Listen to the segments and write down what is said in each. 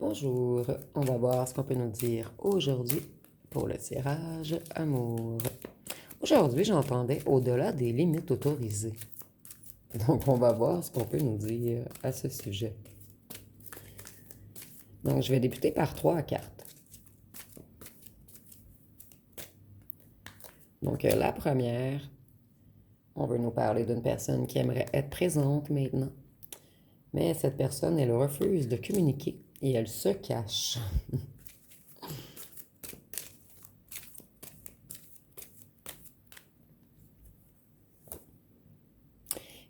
Bonjour, on va voir ce qu'on peut nous dire aujourd'hui pour le tirage amour. Aujourd'hui, j'entendais au-delà des limites autorisées. Donc, on va voir ce qu'on peut nous dire à ce sujet. Donc, je vais débuter par 3 cartes. Donc, la première, on veut nous parler d'une personne qui aimerait être présente maintenant. Mais cette personne, elle refuse de communiquer et elle se cache.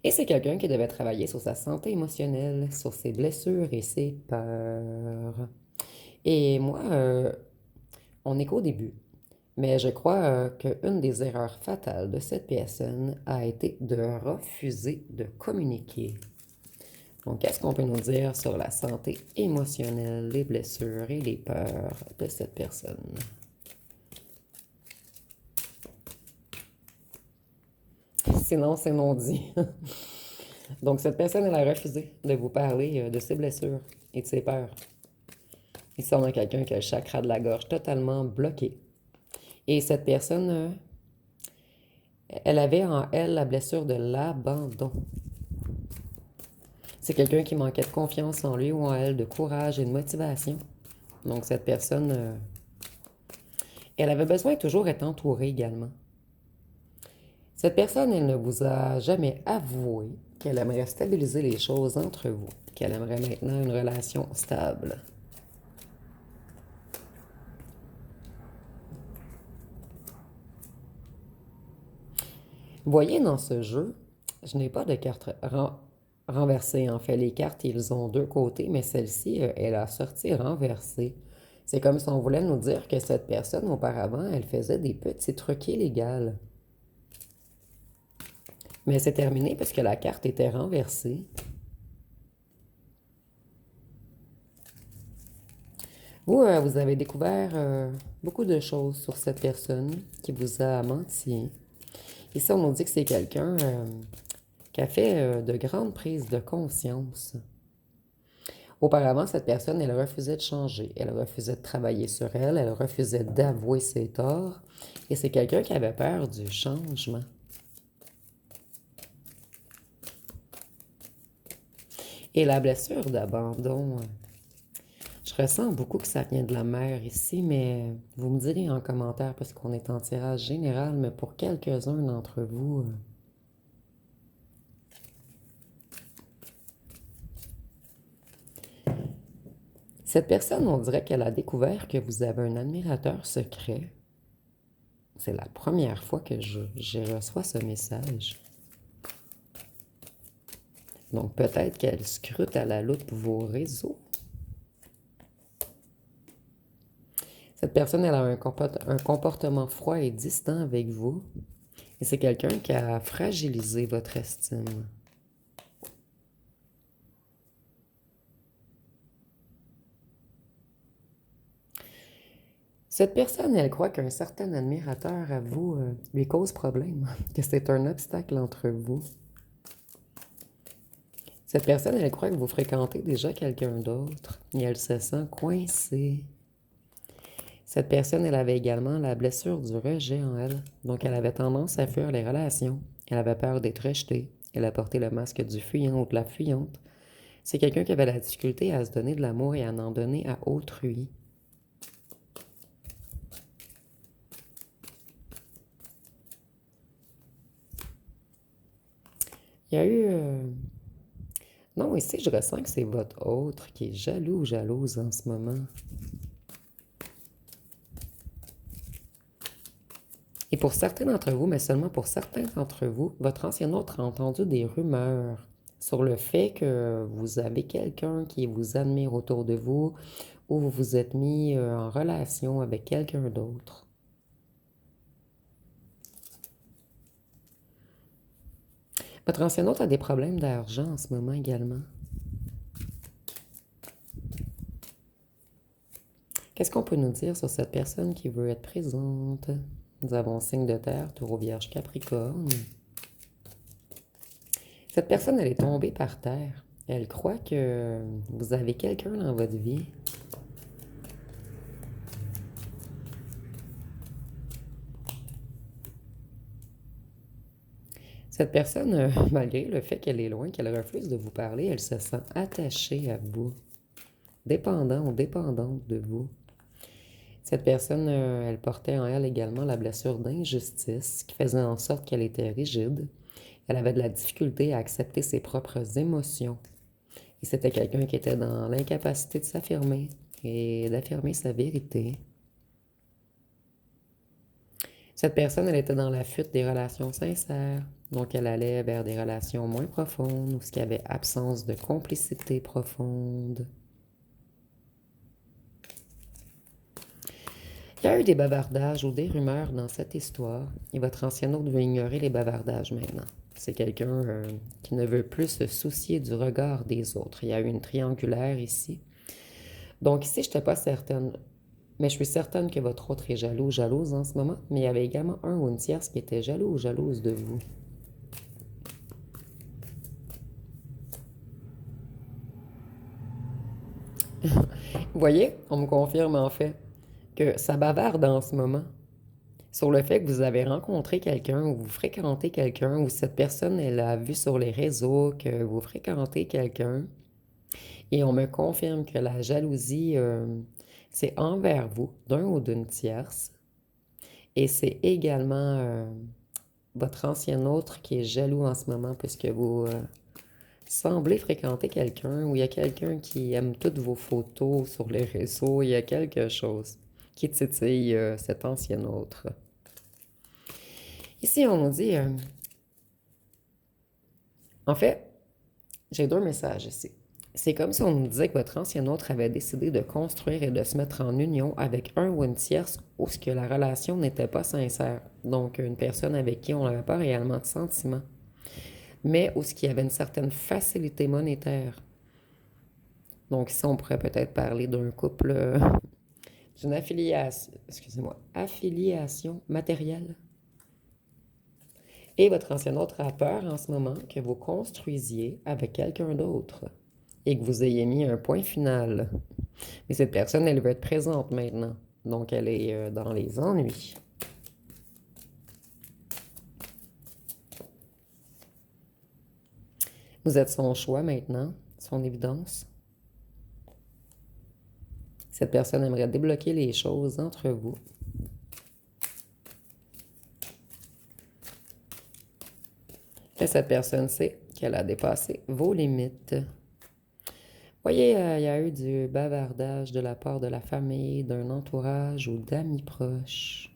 Et c'est quelqu'un qui devait travailler sur sa santé émotionnelle, sur ses blessures et ses peurs. Et moi, on n'est qu'au début. Mais je crois qu'une des erreurs fatales de cette personne a été de refuser de communiquer. Donc, qu'est-ce qu'on peut nous dire sur la santé émotionnelle, les blessures et les peurs de cette personne? Sinon, c'est non dit. Donc, cette personne, elle a refusé de vous parler de ses blessures et de ses peurs. Ici, on a quelqu'un qui a le chakra de la gorge totalement bloqué. Et cette personne, elle avait en elle la blessure de l'abandon. C'est quelqu'un qui manquait de confiance en lui ou en elle, de courage et de motivation. Donc, cette personne, elle avait besoin de toujours être entourée également. Cette personne, elle ne vous a jamais avoué qu'elle aimerait stabiliser les choses entre vous, qu'elle aimerait maintenant une relation stable. Vous voyez, dans ce jeu, je n'ai pas de cartes renversées. En fait, les cartes, ils ont deux côtés, mais celle-ci, elle a sorti renversée. C'est comme si on voulait nous dire que cette personne, auparavant, elle faisait des petits trucs illégaux. Mais c'est terminé parce que la carte était renversée. Vous, vous avez découvert beaucoup de choses sur cette personne qui vous a menti. Ici, on nous dit que c'est quelqu'un qui a fait de grandes prises de conscience. Auparavant, cette personne, elle refusait de changer, elle refusait de travailler sur elle, elle refusait d'avouer ses torts. Et c'est quelqu'un qui avait peur du changement. Et la blessure d'abandon, je ressens beaucoup que ça vient de la mère ici, mais vous me direz en commentaire parce qu'on est en tirage général, mais pour quelques-uns d'entre vous, cette personne, on dirait qu'elle a découvert que vous avez un admirateur secret. C'est la première fois que je reçois ce message. Donc peut-être qu'elle scrute à la loupe vos réseaux. Cette personne, elle a un comportement froid et distant avec vous. Et c'est quelqu'un qui a fragilisé votre estime. Cette personne, elle croit qu'un certain admirateur à vous lui cause problème, que c'est un obstacle entre vous. Cette personne, elle croit que vous fréquentez déjà quelqu'un d'autre et elle se sent coincée. Cette personne, elle avait également la blessure du rejet en elle. Donc, elle avait tendance à fuir les relations. Elle avait peur d'être rejetée. Elle a porté le masque du fuyant ou de la fuyante. C'est quelqu'un qui avait la difficulté à se donner de l'amour et à en donner à autrui. Il y a eu... Non, ici, je ressens que c'est votre autre qui est jaloux ou jalouse en ce moment. Et pour certains d'entre vous, mais seulement pour certains d'entre vous, votre ancien autre a entendu des rumeurs sur le fait que vous avez quelqu'un qui vous admire autour de vous ou vous vous êtes mis en relation avec quelqu'un d'autre. Votre ancien autre a des problèmes d'argent en ce moment également. Qu'est-ce qu'on peut nous dire sur cette personne qui veut être présente? Nous avons signe de terre, taureau, vierge, capricorne. Cette personne, elle est tombée par terre. Elle croit que vous avez quelqu'un dans votre vie Cette personne, malgré le fait qu'elle est loin, qu'elle refuse de vous parler, elle se sent attachée à vous, dépendant ou dépendante de vous. Cette personne, elle portait en elle également la blessure d'injustice qui faisait en sorte qu'elle était rigide. Elle avait de la difficulté à accepter ses propres émotions. Et c'était quelqu'un qui était dans l'incapacité de s'affirmer et d'affirmer sa vérité. Cette personne, elle était dans la fuite des relations sincères. Donc, elle allait vers des relations moins profondes où il y avait absence de complicité profonde. Il y a eu des bavardages ou des rumeurs dans cette histoire et votre ancien hôte veut ignorer les bavardages maintenant. C'est quelqu'un qui ne veut plus se soucier du regard des autres. Il y a eu une triangulaire ici. Donc ici, je n'étais pas certaine, mais je suis certaine que votre autre est jaloux ou jalouse en ce moment, mais il y avait également un ou une tierce qui était jaloux ou jalouse de vous. Vous voyez, on me confirme en fait que ça bavarde en ce moment sur le fait que vous avez rencontré quelqu'un ou vous fréquentez quelqu'un ou cette personne, elle a vu sur les réseaux que vous fréquentez quelqu'un et on me confirme que la jalousie, c'est envers vous, d'un ou d'une tierce et c'est également votre ancien autre qui est jaloux en ce moment puisque vous semblez fréquenter quelqu'un ou il y a quelqu'un qui aime toutes vos photos sur les réseaux, il y a quelque chose qui titille cet ancien autre. Ici, on nous dit, en fait, j'ai deux messages ici. C'est comme si on nous disait que votre ancien autre avait décidé de construire et de se mettre en union avec un ou une tierce où ce que la relation n'était pas sincère. Donc, une personne avec qui on n'avait pas réellement de sentiments, mais où ce qui avait une certaine facilité monétaire. Donc, ici, on pourrait peut-être parler d'un couple, d'une affiliation, excusez-moi, affiliation matérielle. Et votre ancien autre a peur en ce moment que vous construisiez avec quelqu'un d'autre et que vous ayez mis un point final. Mais cette personne, elle veut être présente maintenant. Donc, elle est dans les ennuis. Vous êtes son choix maintenant, son évidence. Cette personne aimerait débloquer les choses entre vous. Et cette personne sait qu'elle a dépassé vos limites. Voyez, il y a eu du bavardage de la part de la famille, d'un entourage ou d'amis proches.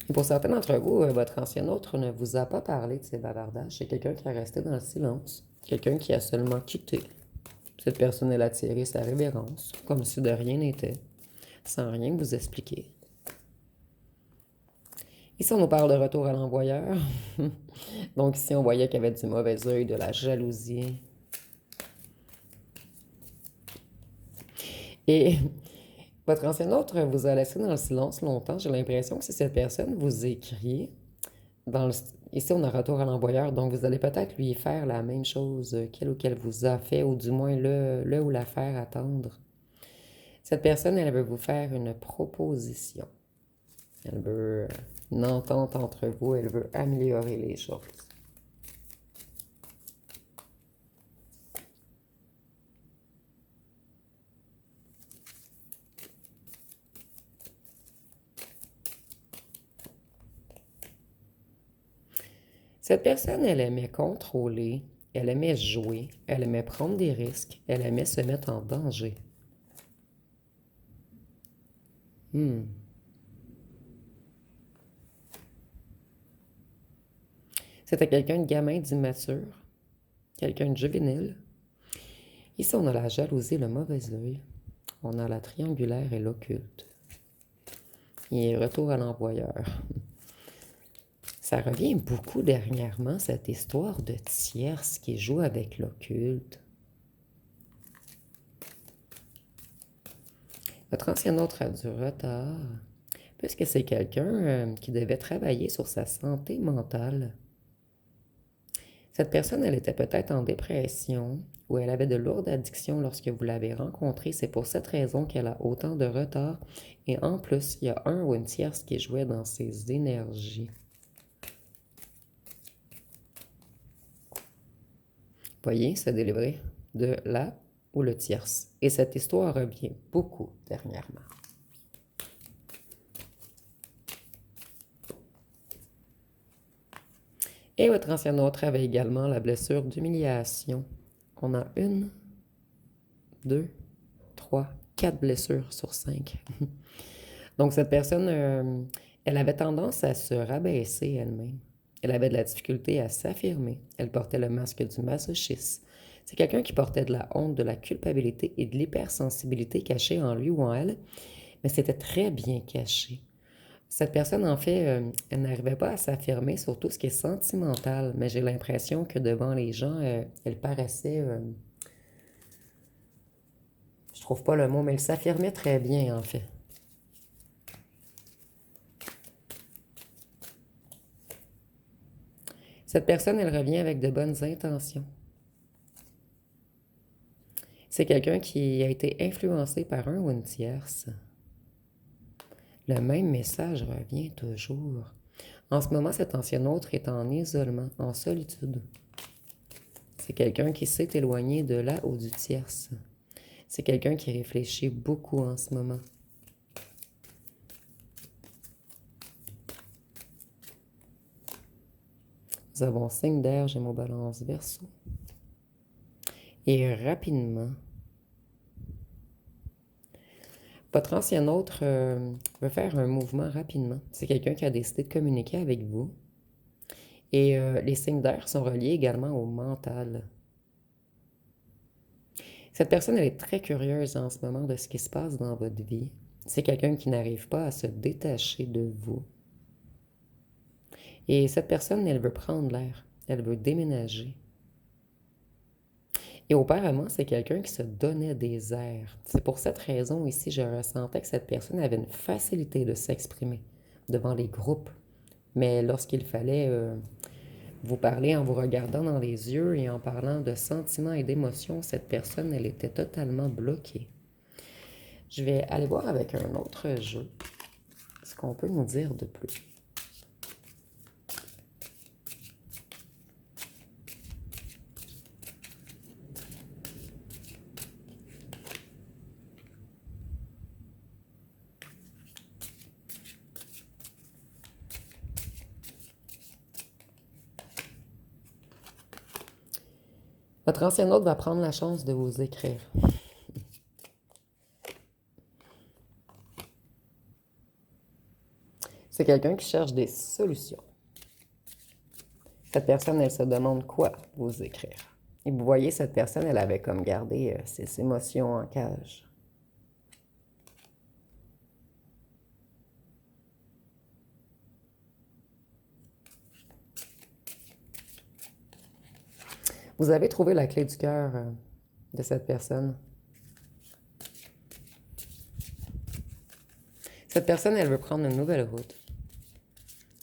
Et pour certains d'entre vous, votre ancien autre ne vous a pas parlé de ces bavardages. C'est quelqu'un qui est resté dans le silence, quelqu'un qui a seulement quitté. Cette personne, elle a tiré sa révérence, comme si de rien n'était, sans rien vous expliquer. Ici, on nous parle de retour à l'envoyeur. Donc ici, on voyait qu'il y avait du mauvais œil, de la jalousie. Et votre ancien autre vous a laissé dans le silence longtemps. J'ai l'impression que si cette personne vous écrit, dans le... ici on a retour à l'envoyeur, donc vous allez peut-être lui faire la même chose qu'elle ou qu'elle vous a fait, ou du moins le ou la faire attendre. Cette personne, elle veut vous faire une proposition. Elle veut une entente entre vous, elle veut améliorer les choses. Cette personne, elle aimait contrôler, elle aimait jouer, elle aimait prendre des risques, elle aimait se mettre en danger. C'était quelqu'un de gamin, d'immature, quelqu'un de juvénile. Ici, on a la jalousie, le mauvais œil. On a la triangulaire et l'occulte. Et retour à l'envoyeur. Ça revient beaucoup dernièrement, cette histoire de tierce qui joue avec l'occulte. Votre ancien autre a du retard, puisque c'est quelqu'un qui devait travailler sur sa santé mentale. Cette personne, elle était peut-être en dépression ou elle avait de lourdes addictions lorsque vous l'avez rencontrée. C'est pour cette raison qu'elle a autant de retard. Et en plus, il y a un ou une tierce qui jouait dans ses énergies. Voyez, se délivrer de la ou le tierce. Et cette histoire revient beaucoup dernièrement. Et votre ancien autre avait également la blessure d'humiliation. On a une, deux, trois, quatre blessures sur 5. Donc cette personne, elle avait tendance à se rabaisser elle-même. Elle avait de la difficulté à s'affirmer. Elle portait le masque du masochisme. C'est quelqu'un qui portait de la honte, de la culpabilité et de l'hypersensibilité cachée en lui ou en elle, mais c'était très bien caché. Cette personne, en fait, elle n'arrivait pas à s'affirmer sur tout ce qui est sentimental, mais j'ai l'impression que devant les gens, elle paraissait, je trouve pas le mot, mais elle s'affirmait très bien, en fait. Cette personne, elle revient avec de bonnes intentions. C'est quelqu'un qui a été influencé par un ou une tierce. Le même message revient toujours. En ce moment, cet ancien autre est en isolement, en solitude. C'est quelqu'un qui s'est éloigné de la ou du tierce. C'est quelqu'un qui réfléchit beaucoup en ce moment. Nous avons signe d'air, Gémeaux, Balance, Verseau. Et rapidement, votre ancien autre veut faire un mouvement rapidement. C'est quelqu'un qui a décidé de communiquer avec vous. Et les signes d'air sont reliés également au mental. Cette personne, elle est très curieuse en ce moment de ce qui se passe dans votre vie. C'est quelqu'un qui n'arrive pas à se détacher de vous. Et cette personne, elle veut prendre l'air. Elle veut déménager. Et auparavant, c'est quelqu'un qui se donnait des airs. C'est pour cette raison ici, je ressentais que cette personne avait une facilité de s'exprimer devant les groupes. Mais lorsqu'il fallait vous parler en vous regardant dans les yeux et en parlant de sentiments et d'émotions, cette personne, elle était totalement bloquée. Je vais aller voir avec un autre jeu ce qu'on peut nous dire de plus. Votre ancien hôte va prendre la chance de vous écrire. C'est quelqu'un qui cherche des solutions. Cette personne, elle se demande quoi vous écrire. Et vous voyez, cette personne, elle avait comme gardé ses émotions en cage. Vous avez trouvé la clé du cœur de cette personne. Cette personne, elle veut prendre une nouvelle route.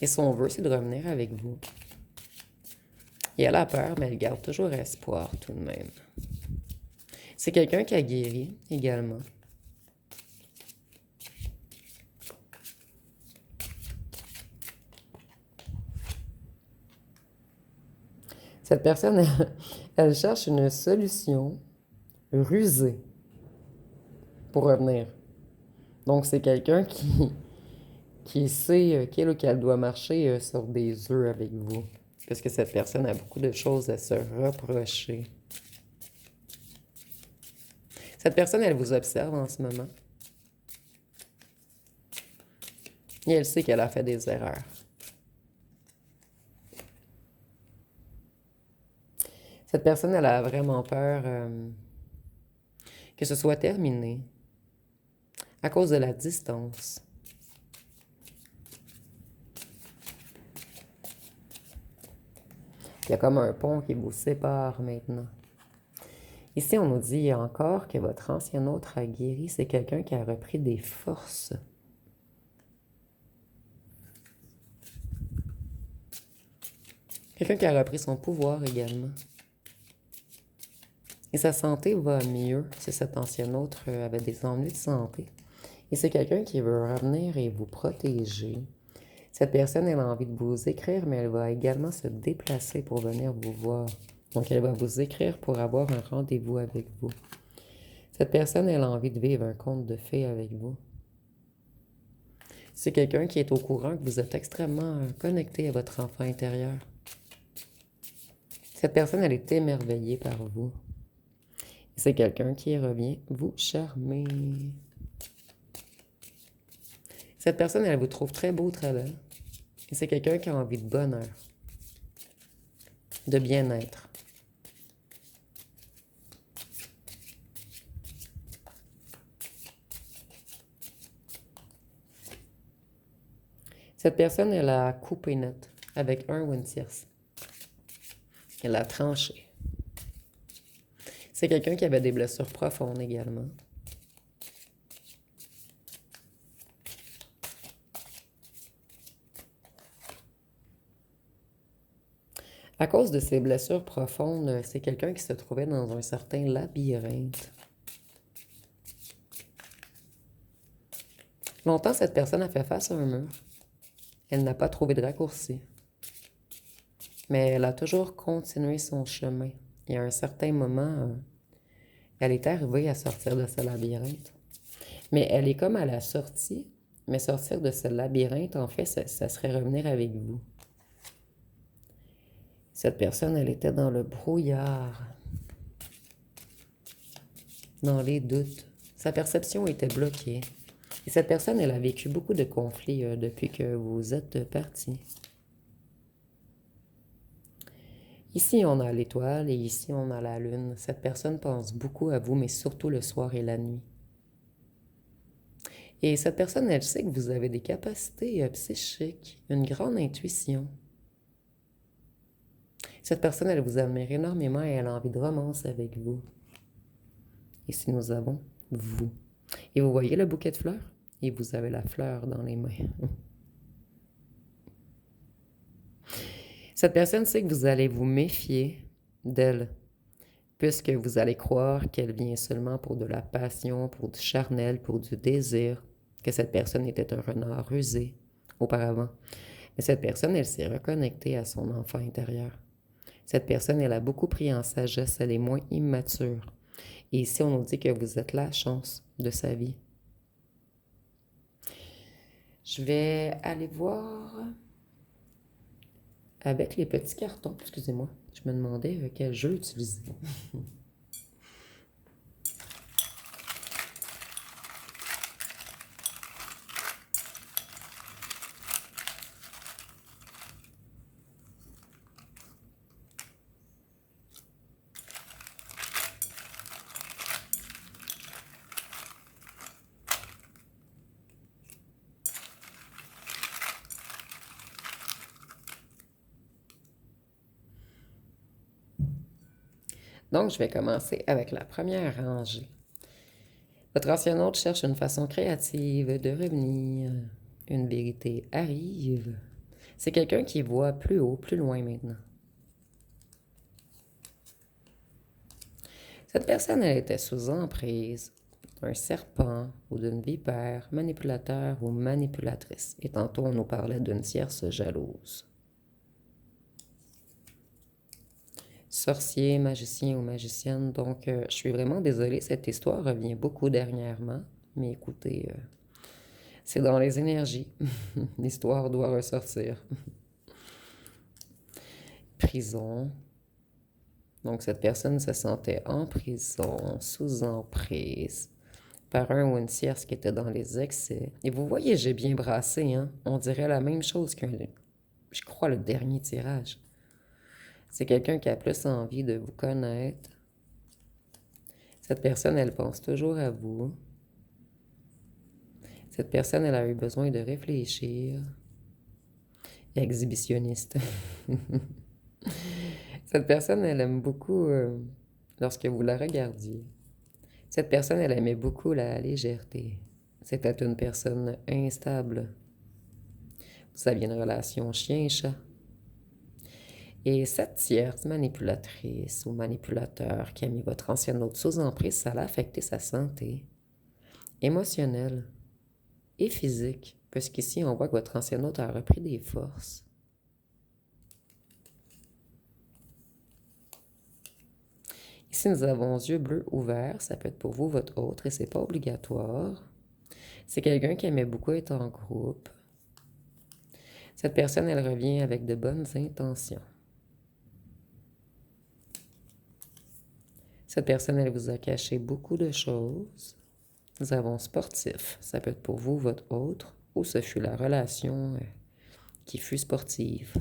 Et son vœu, c'est de revenir avec vous. Et elle a peur, mais elle garde toujours espoir tout de même. C'est quelqu'un qui a guéri également. Cette personne, elle cherche une solution rusée pour revenir. Donc, c'est quelqu'un qui sait qu'il ou qu'elle doit marcher sur des œufs avec vous. Parce que cette personne a beaucoup de choses à se reprocher. Cette personne, elle vous observe en ce moment. Et elle sait qu'elle a fait des erreurs. Cette personne, elle a vraiment peur que ce soit terminé à cause de la distance. Il y a comme un pont qui vous sépare maintenant. Ici, on nous dit encore que votre ancien autre a guéri. C'est quelqu'un qui a repris des forces. Quelqu'un qui a repris son pouvoir également. Et sa santé va mieux si cet ancien autre avait des ennuis de santé. Et c'est quelqu'un qui veut revenir et vous protéger. Cette personne, elle a envie de vous écrire, mais elle va également se déplacer pour venir vous voir. Donc, elle va vous écrire pour avoir un rendez-vous avec vous. Cette personne, elle a envie de vivre un conte de fées avec vous. C'est quelqu'un qui est au courant que vous êtes extrêmement connecté à votre enfant intérieur. Cette personne, elle est émerveillée par vous. C'est quelqu'un qui revient vous charmer. Cette personne, elle vous trouve très beau, très belle. Et c'est quelqu'un qui a envie de bonheur, de bien-être. Cette personne, elle a coupé net avec un ou une tierce. Elle a tranché. C'est quelqu'un qui avait des blessures profondes également. À cause de ces blessures profondes, c'est quelqu'un qui se trouvait dans un certain labyrinthe. Longtemps, cette personne a fait face à un mur. Elle n'a pas trouvé de raccourci. Mais elle a toujours continué son chemin. Et à un certain moment, elle est arrivée à sortir de ce labyrinthe. Mais elle est comme à la sortie. Mais sortir de ce labyrinthe, en fait, ça serait revenir avec vous. Cette personne, elle était dans le brouillard, dans les doutes. Sa perception était bloquée. Et cette personne, elle a vécu beaucoup de conflits depuis que vous êtes partis. Ici, on a l'étoile et ici, on a la lune. Cette personne pense beaucoup à vous, mais surtout le soir et la nuit. Et cette personne, elle sait que vous avez des capacités psychiques, une grande intuition. Cette personne, elle vous admire énormément et elle a envie de romance avec vous. Ici, nous avons vous. Et vous voyez le bouquet de fleurs? Et vous avez la fleur dans les mains. Cette personne sait que vous allez vous méfier d'elle, puisque vous allez croire qu'elle vient seulement pour de la passion, pour du charnel, pour du désir, que cette personne était un renard rusé auparavant. Mais cette personne, elle s'est reconnectée à son enfant intérieur. Cette personne, elle a beaucoup pris en sagesse, elle est moins immature. Et ici, on nous dit que vous êtes la chance de sa vie. Je vais aller voir avec les petits cartons. Excusez-moi, je me demandais quel jeu utiliser. Donc, je vais commencer avec la première rangée. Votre ancien hôte cherche une façon créative de revenir. Une vérité arrive. C'est quelqu'un qui voit plus haut, plus loin maintenant. Cette personne, elle était sous emprise d'un serpent ou d'une vipère, manipulateur ou manipulatrice. Et tantôt, on nous parlait d'une tierce jalouse. Sorcier, magicien ou magicienne. Donc, je suis vraiment désolée, cette histoire revient beaucoup dernièrement. Mais écoutez, c'est dans les énergies. L'histoire doit ressortir. Prison. Donc, cette personne se sentait en prison, sous emprise, par un ou une tierce qui était dans les excès. Et vous voyez, j'ai bien brassé, hein? On dirait la même chose je crois, le dernier tirage. C'est quelqu'un qui a plus envie de vous connaître. Cette personne, elle pense toujours à vous. Cette personne, elle a eu besoin de réfléchir. Exhibitionniste. Cette personne, elle aime beaucoup lorsque vous la regardiez. Cette personne, elle aimait beaucoup la légèreté. C'était une personne instable. Vous aviez une relation chien-chat. Et cette tierce manipulatrice ou manipulateur qui a mis votre ancienne hôte sous emprise, ça a affecté sa santé émotionnelle et physique. Puisqu'ici, on voit que votre ancienne hôte a repris des forces. Ici, nous avons yeux bleus ouverts. Ça peut être pour vous, votre autre, et c'est pas obligatoire. C'est quelqu'un qui aimait beaucoup être en groupe. Cette personne, elle revient avec de bonnes intentions. Cette personne, elle vous a caché beaucoup de choses. Nous avons sportif. Ça peut être pour vous, votre autre, ou ce fut la relation qui fut sportive.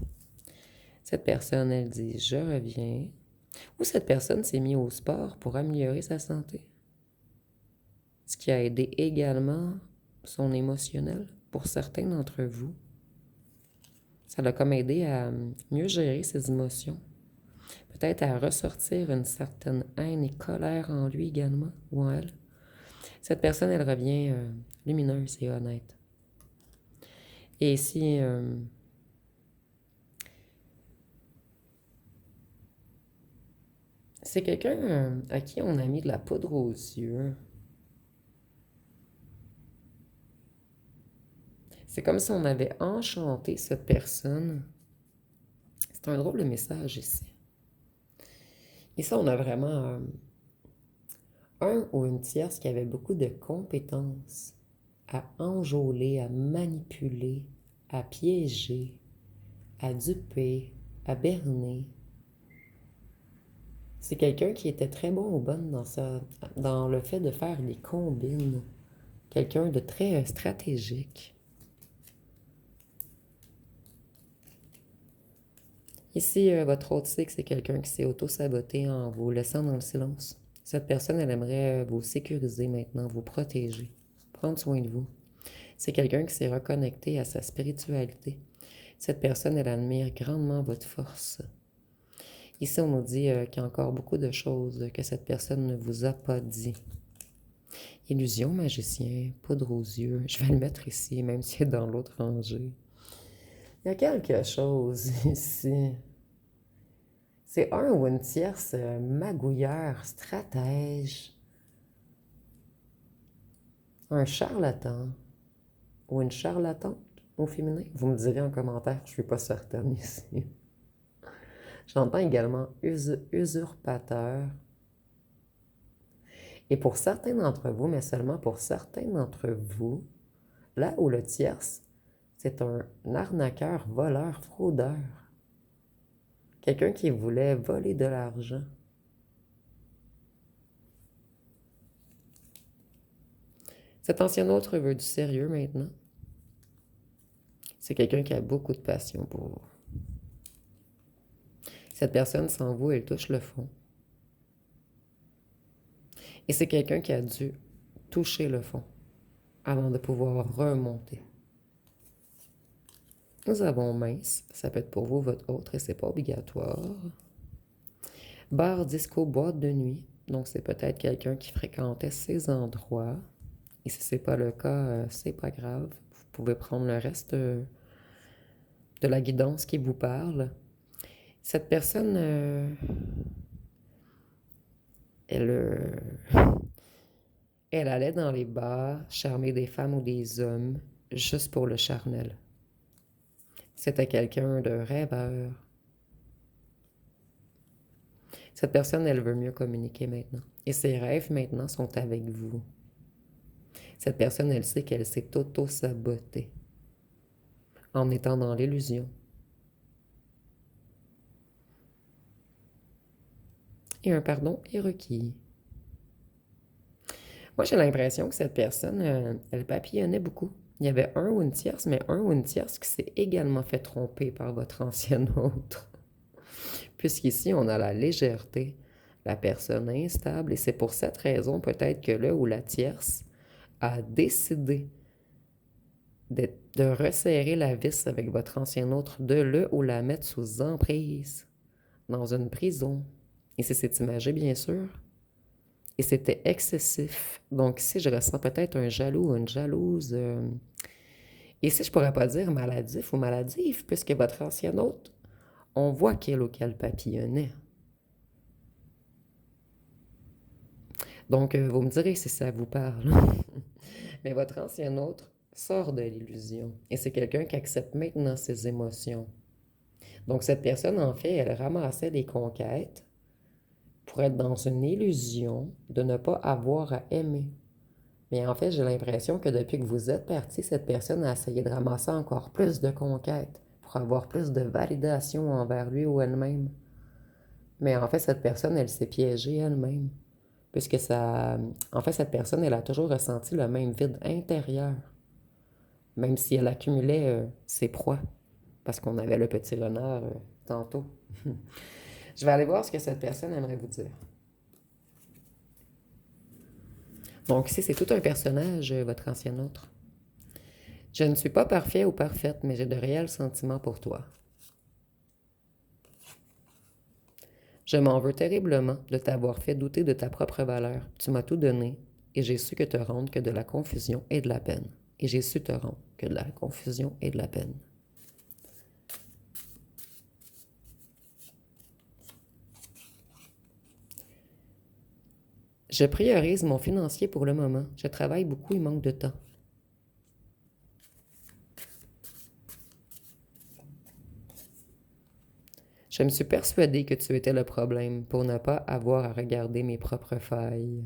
Cette personne, elle dit « je reviens ». Ou cette personne s'est mise au sport pour améliorer sa santé. Ce qui a aidé également son émotionnel pour certains d'entre vous. Ça l'a comme aidé à mieux gérer ses émotions. Peut-être à ressortir une certaine haine et colère en lui également, ou en elle. Cette personne, elle revient lumineuse et honnête. Et ici, c'est quelqu'un à qui on a mis de la poudre aux yeux. C'est comme si on avait enchanté cette personne. C'est un drôle de message ici. Ici, on a vraiment un ou une tierce qui avait beaucoup de compétences à enjôler, à manipuler, à piéger, à duper, à berner. C'est quelqu'un qui était très bon ou bonne dans le fait de faire des combines. Quelqu'un de très stratégique. Ici, votre autre sait que c'est quelqu'un qui s'est auto-saboté en vous laissant dans le silence. Cette personne, elle aimerait vous sécuriser maintenant, vous protéger, prendre soin de vous. C'est quelqu'un qui s'est reconnecté à sa spiritualité. Cette personne, elle admire grandement votre force. Ici, on nous dit qu'il y a encore beaucoup de choses que cette personne ne vous a pas dit. Illusion, magicien, poudre aux yeux. Je vais le mettre ici, même s'il est dans l'autre rangée. Il y a quelque chose ici. C'est un ou une tierce magouilleur, stratège, un charlatan ou une charlatante au féminin. Vous me direz en commentaire, je ne suis pas certaine ici. J'entends également usurpateur. Et pour certains d'entre vous, mais seulement pour certains d'entre vous, là où le tierce, c'est un arnaqueur, voleur, fraudeur. Quelqu'un qui voulait voler de l'argent. Cet ancien autre veut du sérieux maintenant. C'est quelqu'un qui a beaucoup de passion pour vous. Cette personne, sans vous, elle touche le fond. Et c'est quelqu'un qui a dû toucher le fond avant de pouvoir remonter. Nous avons mince, ça peut être pour vous, votre autre, et c'est pas obligatoire. Bar, disco, boîte de nuit. Donc, c'est peut-être quelqu'un qui fréquentait ces endroits. Et si c'est pas le cas, c'est pas grave. Vous pouvez prendre le reste de la guidance qui vous parle. Cette personne, elle, elle allait dans les bars charmer des femmes ou des hommes juste pour le charnel. C'était quelqu'un de rêveur. Cette personne, elle veut mieux communiquer maintenant. Et ses rêves maintenant sont avec vous. Cette personne, elle sait qu'elle s'est auto-sabotée en étant dans l'illusion. Et un pardon est requis. Moi, j'ai l'impression que cette personne, elle papillonnait beaucoup. Il y avait un ou une tierce, mais un ou une tierce qui s'est également fait tromper par votre ancienne autre. Puisqu'ici, on a la légèreté, la personne instable, et c'est pour cette raison peut-être que le ou la tierce a décidé de resserrer la vis avec votre ancien autre, de le ou la mettre sous emprise, dans une prison. Et c'est imagé, bien sûr. Et c'était excessif. Donc ici, je ressens peut-être un jaloux ou une jalouse. Ici, je pourrais pas dire maladif ou maladive, puisque votre ancien hôte, on voit quel ou quel papillonnait. Donc, vous me direz si ça vous parle. Mais votre ancien autre sort de l'illusion. Et c'est quelqu'un qui accepte maintenant ses émotions. Donc, cette personne, en fait, elle ramassait des conquêtes pour être dans une illusion de ne pas avoir à aimer. Mais en fait, j'ai l'impression que depuis que vous êtes parti, cette personne a essayé de ramasser encore plus de conquêtes pour avoir plus de validation envers lui ou elle-même. Mais en fait, cette personne, elle s'est piégée elle-même. Puisque ça. En fait, cette personne, elle a toujours ressenti le même vide intérieur. Même si elle accumulait ses proies. Parce qu'on avait le petit renard tantôt. Je vais aller voir ce que cette personne aimerait vous dire. Donc, ici, c'est tout un personnage, votre ancien autre. Je ne suis pas parfait ou parfaite, mais j'ai de réels sentiments pour toi. Je m'en veux terriblement de t'avoir fait douter de ta propre valeur. Tu m'as tout donné, et j'ai su que te rendre que de la confusion et de la peine. Et j'ai su te rendre que de la confusion et de la peine. Je priorise mon financier pour le moment. Je travaille beaucoup et manque de temps. Je me suis persuadée que tu étais le problème pour ne pas avoir à regarder mes propres failles.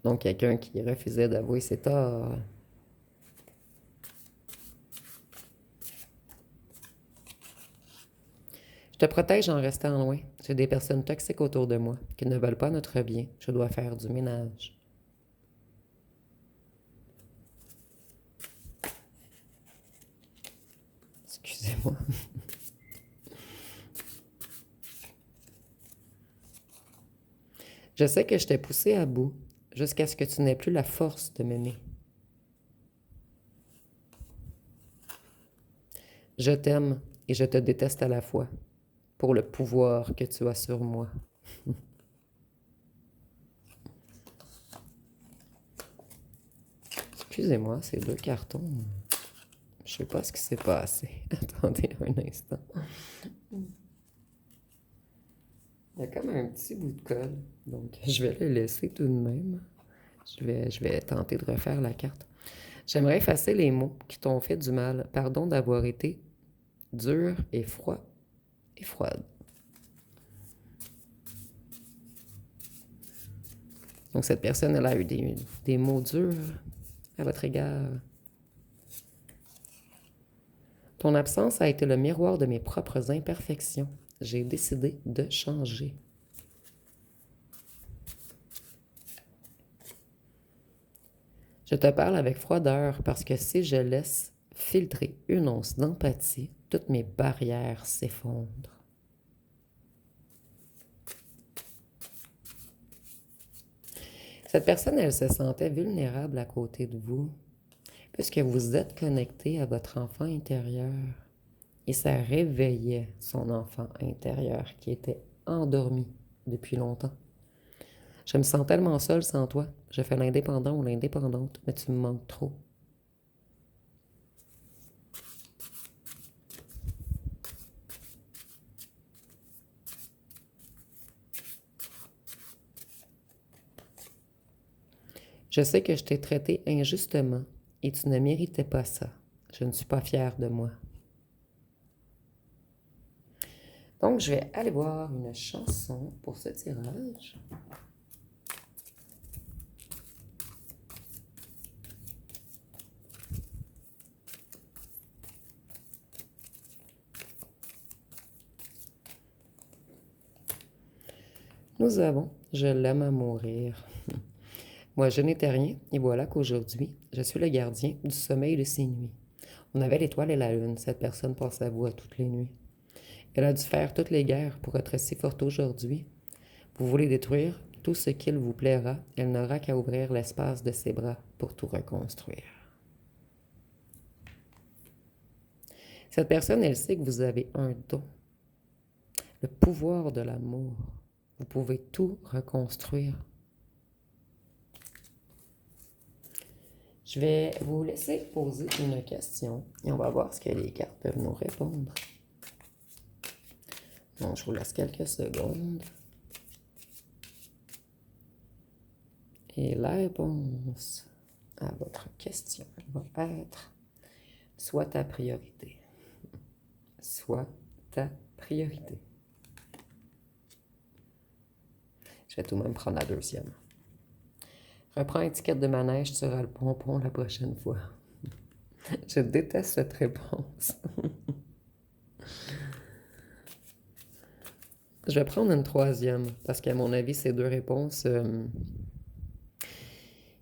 Donc, quelqu'un qui refusait d'avouer ses torts. Je te protège en restant loin. J'ai des personnes toxiques autour de moi qui ne veulent pas notre bien. Je dois faire du ménage. Excusez-moi. Je sais que je t'ai poussé à bout jusqu'à ce que tu n'aies plus la force de m'aimer. Je t'aime et je te déteste à la fois pour le pouvoir que tu as sur moi. Excusez-moi, ces deux cartons. Je sais pas ce qui s'est passé. Attendez un instant. Il y a comme un petit bout de colle. Donc, je vais le laisser tout de même. Je vais tenter de refaire la carte. J'aimerais effacer les mots qui t'ont fait du mal. Pardon d'avoir été dur et froid et froide. Donc, cette personne, elle a eu des mots durs à votre égard. Ton absence a été le miroir de mes propres imperfections. J'ai décidé de changer. Je te parle avec froideur parce que si je laisse filtrer une once d'empathie, toutes mes barrières s'effondrent. Cette personne, elle se sentait vulnérable à côté de vous, puisque vous êtes connecté à votre enfant intérieur. Et ça réveillait son enfant intérieur qui était endormi depuis longtemps. Je me sens tellement seule sans toi. Je fais l'indépendant ou l'indépendante, mais tu me manques trop. Je sais que je t'ai traité injustement et tu ne méritais pas ça. Je ne suis pas fière de moi. Donc, je vais aller voir une chanson pour ce tirage. Nous avons Je l'aime à mourir. Moi, je n'étais rien, et voilà qu'aujourd'hui, je suis le gardien du sommeil de ces nuits. On avait l'étoile et la lune, cette personne pense à vous à toutes les nuits. Elle a dû faire toutes les guerres pour être si forte aujourd'hui. Vous voulez détruire tout ce qu'il vous plaira, elle n'aura qu'à ouvrir l'espace de ses bras pour tout reconstruire. Cette personne, elle sait que vous avez un don, le pouvoir de l'amour. Vous pouvez tout reconstruire. Je vais vous laisser poser une question et on va voir ce que les cartes peuvent nous répondre. Bon, je vous laisse quelques secondes. Et la réponse à votre question va être soit ta priorité. Soit ta priorité. Je vais tout de même prendre la deuxième. Reprends un ticket de manège, tu auras le pompon la prochaine fois. Je déteste cette réponse. Je vais prendre une troisième, parce qu'à mon avis, ces deux réponses...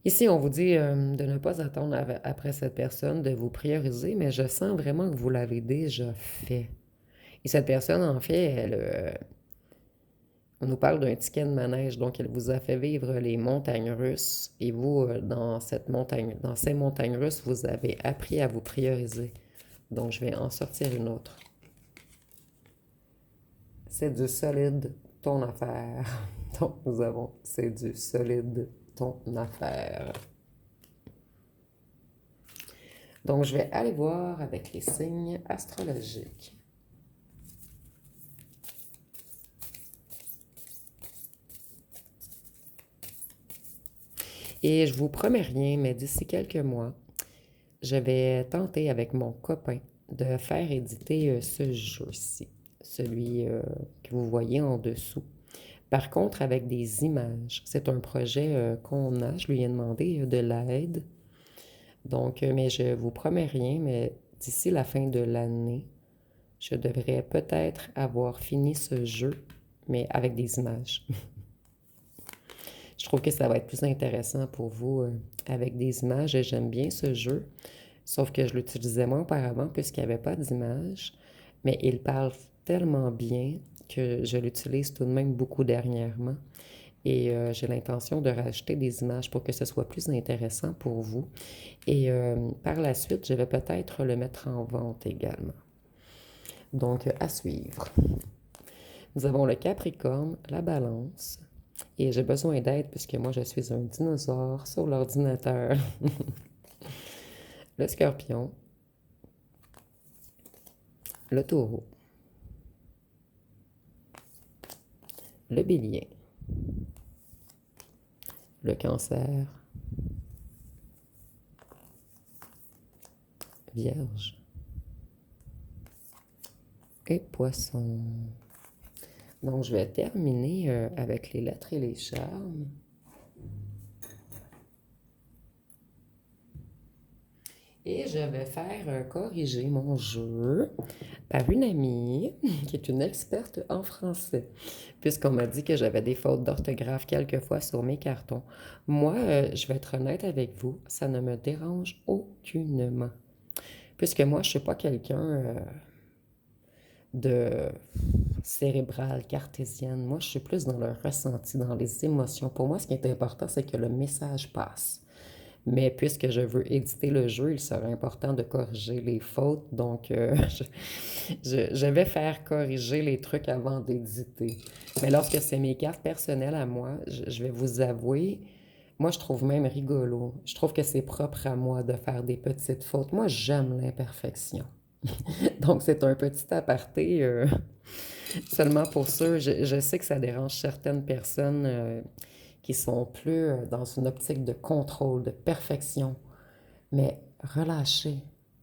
Ici, on vous dit de ne pas attendre après cette personne, de vous prioriser, mais je sens vraiment que vous l'avez déjà fait. Et cette personne, en fait, on nous parle d'un ticket de manège, donc elle vous a fait vivre les montagnes russes, et vous, dans ces montagnes russes, vous avez appris à vous prioriser. Donc, je vais en sortir une autre. C'est du solide, ton affaire. Donc, nous avons, c'est du solide, ton affaire. Donc, je vais aller voir avec les signes astrologiques. Et je vous promets rien, mais d'ici quelques mois, je vais tenter avec mon copain de faire éditer ce jeu-ci, celui que vous voyez en dessous. Par contre, avec des images. C'est un projet qu'on a. Je lui ai demandé de l'aide. Donc, mais je vous promets rien, mais d'ici la fin de l'année, je devrais peut-être avoir fini ce jeu, mais avec des images. Je trouve que ça va être plus intéressant pour vous avec des images et j'aime bien ce jeu. Sauf que je l'utilisais moins auparavant puisqu'il n'y avait pas d'images, mais il parle tellement bien que je l'utilise tout de même beaucoup dernièrement. Et j'ai l'intention de rajouter des images pour que ce soit plus intéressant pour vous. Et par la suite, je vais peut-être le mettre en vente également. Donc, à suivre. Nous avons le Capricorne, la Balance. Et j'ai besoin d'aide puisque moi, je suis un dinosaure sur l'ordinateur. Le Scorpion, le Taureau, le Bélier, le Cancer, Vierge et Poisson. Donc, je vais terminer avec les lettres et les charmes. Et je vais faire corriger mon jeu par une amie qui est une experte en français, puisqu'on m'a dit que j'avais des fautes d'orthographe quelquefois sur mes cartons. Moi, je vais être honnête avec vous, ça ne me dérange aucunement. Puisque moi, je ne suis pas quelqu'un de cérébrale, cartésienne. Moi, je suis plus dans le ressenti, dans les émotions. Pour moi, ce qui est important, c'est que le message passe. Mais puisque je veux éditer le jeu, il serait important de corriger les fautes. Donc, je vais faire corriger les trucs avant d'éditer. Mais lorsque c'est mes cartes personnelles à moi, je vais vous avouer, moi, je trouve même rigolo. Je trouve que c'est propre à moi de faire des petites fautes. Moi, j'aime l'imperfection. Donc, c'est un petit aparté seulement pour ceux. Je sais que ça dérange certaines personnes qui sont plus dans une optique de contrôle, de perfection. Mais relâchez.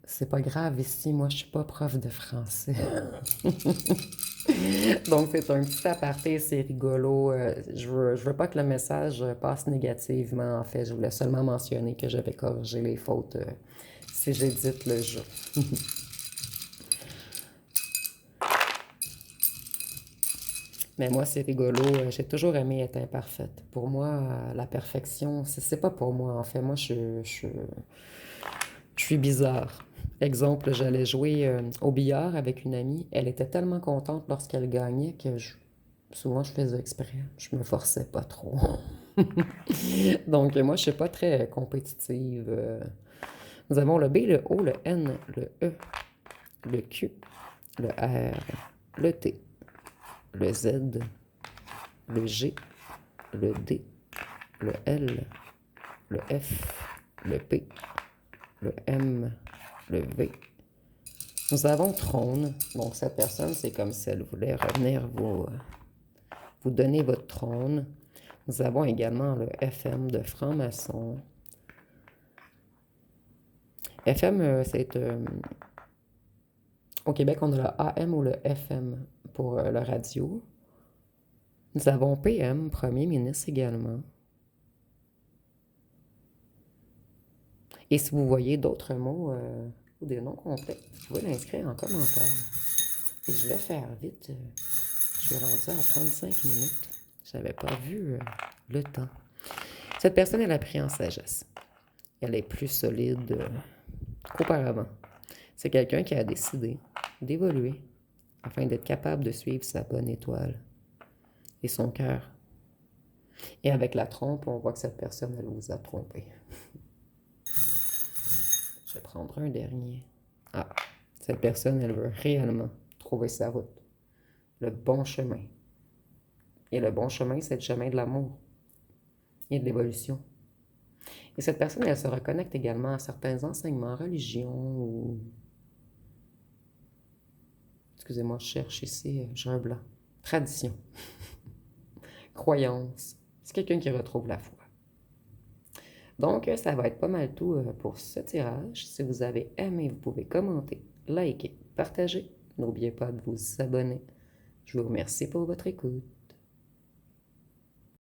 C'est pas grave ici, moi je suis pas prof de français. Donc c'est un petit aparté, c'est rigolo. Je veux pas que le message passe négativement. En fait, je voulais seulement mentionner que j'avais corrigé les fautes si j'édite le jeu. Mais moi, c'est rigolo. J'ai toujours aimé être imparfaite. Pour moi, la perfection, c'est pas pour moi. En fait, moi, je suis bizarre. Exemple, j'allais jouer au billard avec une amie. Elle était tellement contente lorsqu'elle gagnait que souvent je faisais exprès. Je me forçais pas trop. Donc, moi, je suis pas très compétitive. Nous avons le B, le O, le N, le E, le Q, le R, le T, le Z, le G, le D, le L, le F, le P, le M, le V. Nous avons trône. Donc, cette personne, c'est comme si elle voulait revenir vous donner votre trône. Nous avons également le FM de franc-maçon. FM, c'est... au Québec, on a le AM ou le FM pour le radio. Nous avons PM, Premier ministre également. Et si vous voyez d'autres mots ou des noms complets, vous pouvez l'inscrire en commentaire. Et je vais faire vite. Je suis rendu à 35 minutes. J'avais pas vu le temps. Cette personne, elle a pris en sagesse. Elle est plus solide qu'auparavant. C'est quelqu'un qui a décidé d'évoluer afin d'être capable de suivre sa bonne étoile et son cœur. Et avec la trompe, on voit que cette personne, elle vous a trompé. Je vais prendre un dernier. Ah, cette personne, elle veut réellement trouver sa route, le bon chemin. Et le bon chemin, c'est le chemin de l'amour et de l'évolution. Et cette personne, elle se reconnecte également à certains enseignements, religions ou... Excusez-moi, je cherche ici, j'ai un blanc. Tradition, croyance. C'est quelqu'un qui retrouve la foi. Donc, ça va être pas mal tout pour ce tirage. Si vous avez aimé, vous pouvez commenter, liker, partager. N'oubliez pas de vous abonner. Je vous remercie pour votre écoute.